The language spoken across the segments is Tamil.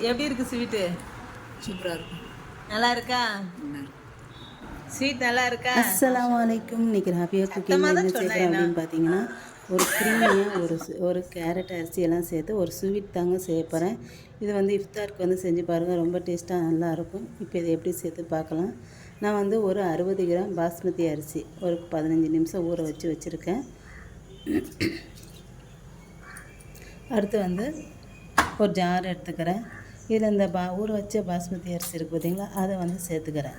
எப்படி இருக்குது ஸ்வீட்டு? சூப்பராக இருக்கும். நல்லா இருக்கா? ஸ்வீட் நல்லா இருக்கா? அஸ்ஸலாமு அலைக்கும். இன்றைக்கி ஹாப்பியாக குக்கிங்கில் என்ன சேர்க்குறேன் அப்படின்னு பார்த்தீங்கன்னா, ஒரு க்ரீமியாக ஒரு கேரட் அரிசி எல்லாம் சேர்த்து ஒரு ஸ்வீட் தாங்க செய்ய போகிறேன். இது வந்து இஃப்தாருக்கு வந்து செஞ்சு பாருங்கள், ரொம்ப டேஸ்ட்டாக நல்லாயிருக்கும். இப்போ இதை எப்படி சேர்த்து பார்க்கலாம். நான் வந்து ஒரு 60 கிராம் பாஸ்மதி அரிசி ஒரு 15 நிமிஷம் ஊற வச்சுருக்கேன். அடுத்து வந்து ஒரு ஜார் எடுத்துக்கிறேன். இதில் இந்த ஊற வச்ச பாஸ்மதி அரிசி இருக்குது பார்த்தீங்களா, அதை வந்து சேர்த்துக்கிறேன்.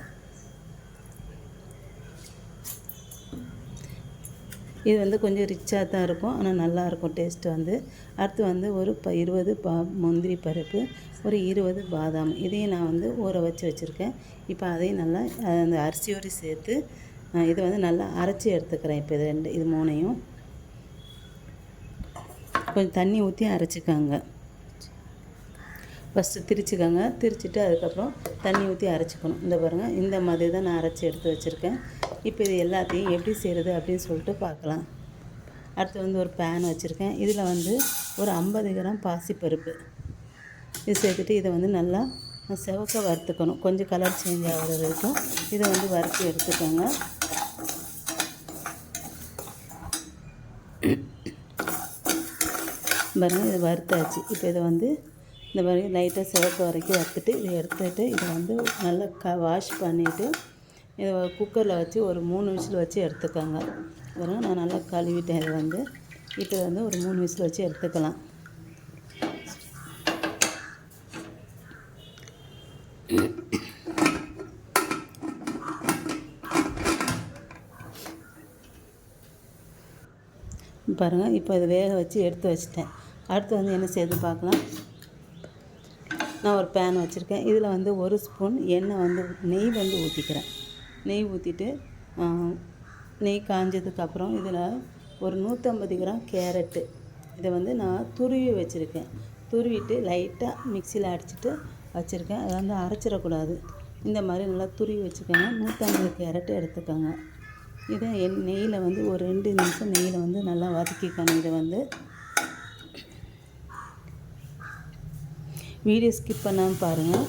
இது வந்து கொஞ்சம் ரிச்சாக தான் இருக்கும், ஆனால் நல்லாயிருக்கும் டேஸ்ட்டு வந்து. அடுத்து வந்து ஒரு 20 முந்திரி பருப்பு, ஒரு 20 பாதாம், இதையும் நான் வந்து ஊற வச்சுருக்கேன். இப்போ அதையும் நல்லா அந்த அரிசியோடு சேர்த்து இதை வந்து நல்லா அரைச்சி எடுத்துக்கிறேன். இப்போ இது மூணையும் கொஞ்சம் தண்ணி ஊற்றி அரைச்சிக்காங்க. ஃபஸ்ட்டு திரிச்சுக்கோங்க, திரிச்சிட்டு அதுக்கப்புறம் தண்ணி ஊற்றி அரைச்சிக்கணும். இந்த பாருங்கள், இந்த மாதிரி தான் நான் அரைச்சி எடுத்து வச்சுருக்கேன். இப்போ இது எல்லாத்தையும் எப்படி செய்கிறது அப்படின்னு சொல்லிட்டு பார்க்கலாம். அடுத்து வந்து ஒரு பேன் வச்சுருக்கேன். இதில் வந்து ஒரு 50 கிராம் பாசிப்பருப்பு இது சேர்த்துட்டு இதை வந்து நல்லா செவக்க வறுத்துக்கணும். கொஞ்சம் கலர் சேஞ்ச் ஆகிற வரைக்கும் இதை வந்து வறுத்து எடுத்துக்கோங்க. பாருங்கள், இதை வறுத்தாச்சு. இப்போ இதை வந்து இந்த மாதிரி லைட்டாக சிவப்பு வரைக்கும் வறுத்துட்டு இதை எடுத்துகிட்டு இதை வந்து நல்லா வாஷ் பண்ணிவிட்டு இதை குக்கரில் வச்சு ஒரு 3 விசில் வச்சு எடுத்துக்கோங்க. பாருங்கள், நான் நல்லா கழுவிட்டேன். இதை வந்து இப்போ வந்து ஒரு 3 விசில் வச்சு எடுத்துக்கலாம். பாருங்கள், இப்போ இதை வேக வச்சு எடுத்து வச்சிட்டேன். அடுத்து வந்து என்ன செய்து பார்க்கலாம். நான் ஒரு பேன் வச்சுருக்கேன். இதில் வந்து ஒரு ஸ்பூன் எண்ணெய் வந்து நெய் வந்து ஊற்றிக்கிறேன். நெய் ஊற்றிட்டு நெய் காஞ்சதுக்கப்புறம் இதில் ஒரு 150 கிராம் கேரட்டு இதை வந்து நான் துருவி வச்சுருக்கேன். துருவிட்டு லைட்டாக மிக்சியில் அடிச்சுட்டு வச்சுருக்கேன். அதை வந்து அரைச்சிடக்கூடாது. இந்த மாதிரி நல்லா துருவி வச்சுக்கோங்க. 150 கேரட்டு எடுத்துக்கோங்க. இதை நெய்யில் வந்து ஒரு 2 நிமிஷம் நெய்யில் வந்து நல்லா வதக்கிக்கணும். இதை வந்து வீடியோ ஸ்கிப் பண்ணாமல் பாருங்கள்.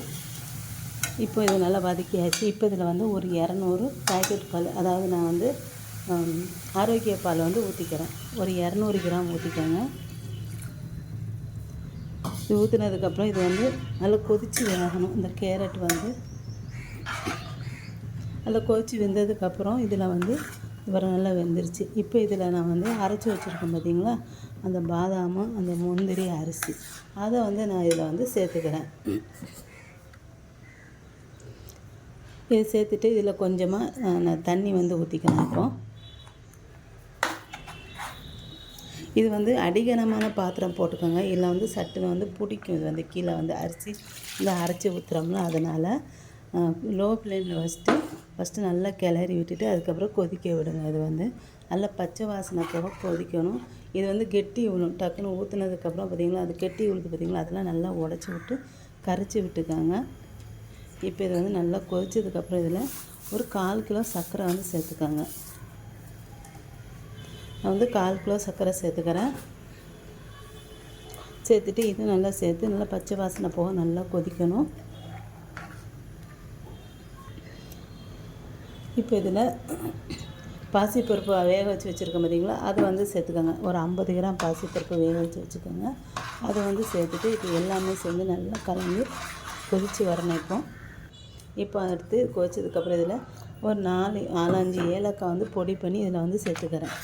இப்போ இதை நல்லா வதக்கியாச்சு. இப்போ இதில் வந்து ஒரு 200 பேக்கெட் பால், அதாவது நான் வந்து ஆரோக்கிய பால் வந்து ஊற்றிக்கிறேன். ஒரு 200 கிராம் ஊற்றிக்கோங்க. இது ஊற்றினதுக்கப்புறம் இது வந்து நல்லா கொதித்து வேகணும். இந்த கேரட் வந்து நல்லா கொதித்து வெந்ததுக்கப்புறம் இதில் வந்து நல்லா வெந்துருச்சு. இப்போ இதில் நான் வந்து அரைச்சி வச்சுருக்கேன் பார்த்தீங்களா, அந்த பாதாமும் அந்த முந்திரி அரிசி அதை வந்து நான் இதில் வந்து சேர்த்துக்கிறேன். இதை சேர்த்துட்டு இதில் கொஞ்சமாக நான் தண்ணி வந்து ஊற்றிக்கிறேன். இப்போது இது வந்து அடிகனமான பாத்திரம் போட்டுக்கோங்க, இல்லை வந்து சட்டுன்னு வந்து பிடிக்கும். இது வந்து கீழே வந்து அரிசி இந்த அரைச்சி ஊற்றுறோம்ல, அதனால் லோ ஃப்ளேமில் வச்சுட்டு ஃபஸ்ட்டு நல்லா கிளறி விட்டுட்டு அதுக்கப்புறம் கொதிக்க விடுங்க. இது வந்து நல்லா பச்சை வாசனை போக கொதிக்கணும். இது வந்து கெட்டி விழும். டக்குன்னு ஊற்றுனதுக்கப்புறம் பார்த்திங்களா, அது கெட்டி விழுது பார்த்திங்களா, அதெல்லாம் நல்லா உடச்சி விட்டு கரைச்சி விட்டுக்காங்க. இப்போ இது வந்து நல்லா கொதிச்சதுக்கப்புறம் இதில் ஒரு 1/4 கிலோ சர்க்கரை வந்து சேர்த்துக்காங்க. நான் வந்து 1/4 கிலோ சர்க்கரை சேர்த்துக்கிறேன். சேர்த்துட்டு இது நல்லா சேர்த்து நல்லா பச்சை வாசனை போக நல்லா கொதிக்கணும். இப்போ இதில் பாசிப்பருப்பு வேக வச்சு வச்சுருக்கேன் பார்த்தீங்களா, அது வந்து சேர்த்துக்கோங்க. ஒரு 50 கிராம் பாசிப்பருப்பு வேக வச்சு வச்சுக்கோங்க. அதை வந்து சேர்த்துட்டு இப்போ எல்லாமே சேர்ந்து நல்லா கலந்து கொதித்து வரணும். இப்போ அடுத்து கொதிச்சதுக்கப்புறம் இதில் ஒரு 4-5 ஏலக்காய் வந்து பொடி பண்ணி இதில் வந்து சேர்த்துக்கிறேன்.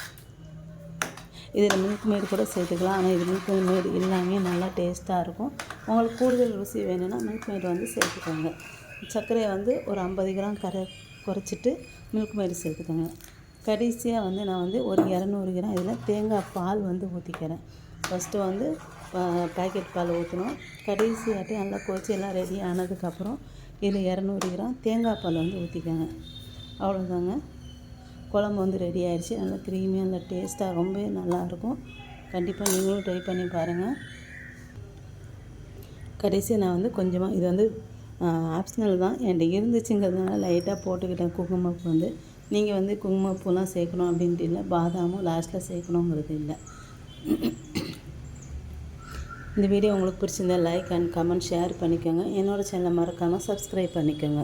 இதில் மில்க் மேட் கூட சேர்த்துக்கலாம், ஆனால் இது மில்க் மேட் எல்லாமே நல்லா டேஸ்ட்டாக இருக்கும். உங்களுக்கு கூடுதல் ருசி வேணும்னா மில்க் மேட் வந்து சேர்த்துக்கோங்க. சர்க்கரையை வந்து ஒரு 50 கிராம் குறைச்சிட்டு மில்க் மேட் சேர்த்துக்கோங்க. கடைசியாக வந்து நான் வந்து ஒரு 200 கிராம் இதில் தேங்காய் பால் வந்து ஊற்றிக்கிறேன். ஃபஸ்ட்டு வந்து பேக்கெட் பால் ஊற்றணும். கடைசியாட்டு நல்லா கொதிச்சு எல்லாம் ரெடி ஆனதுக்கப்புறம் இதில் 200 கிராம் தேங்காய் பால் வந்து ஊற்றிக்கோங்க. அவ்வளோதாங்க, குழம்பு வந்து ரெடி ஆகிடுச்சு. நல்லா க்ரீமியாக நல்லா டேஸ்ட்டாக ரொம்பவே நல்லாயிருக்கும். கண்டிப்பாக நீங்களும் ட்ரை பண்ணி பாருங்கள். கடைசியாக நான் வந்து கொஞ்சமாக இது வந்து ஆப்ஷனல் தான், என்கிட்ட இருந்துச்சுங்கிறதுனால லைட்டாக போட்டுக்கிட்டேன் குங்குமப்பூ வந்து. நீங்கள் வந்து குங்குமப்பூலாம் சேர்க்கணும் அப்படின்ட்டு இல்லை, பாதாமும் லாஸ்ட்டில் சேர்க்கணுங்கிறது இல்லை. இந்த வீடியோ உங்களுக்கு பிடிச்சிருந்தா லைக் அண்ட் கமெண்ட் ஷேர் பண்ணிக்கோங்க. என்னோடய சேனலை மறக்காமல் சப்ஸ்கிரைப் பண்ணிக்கோங்க.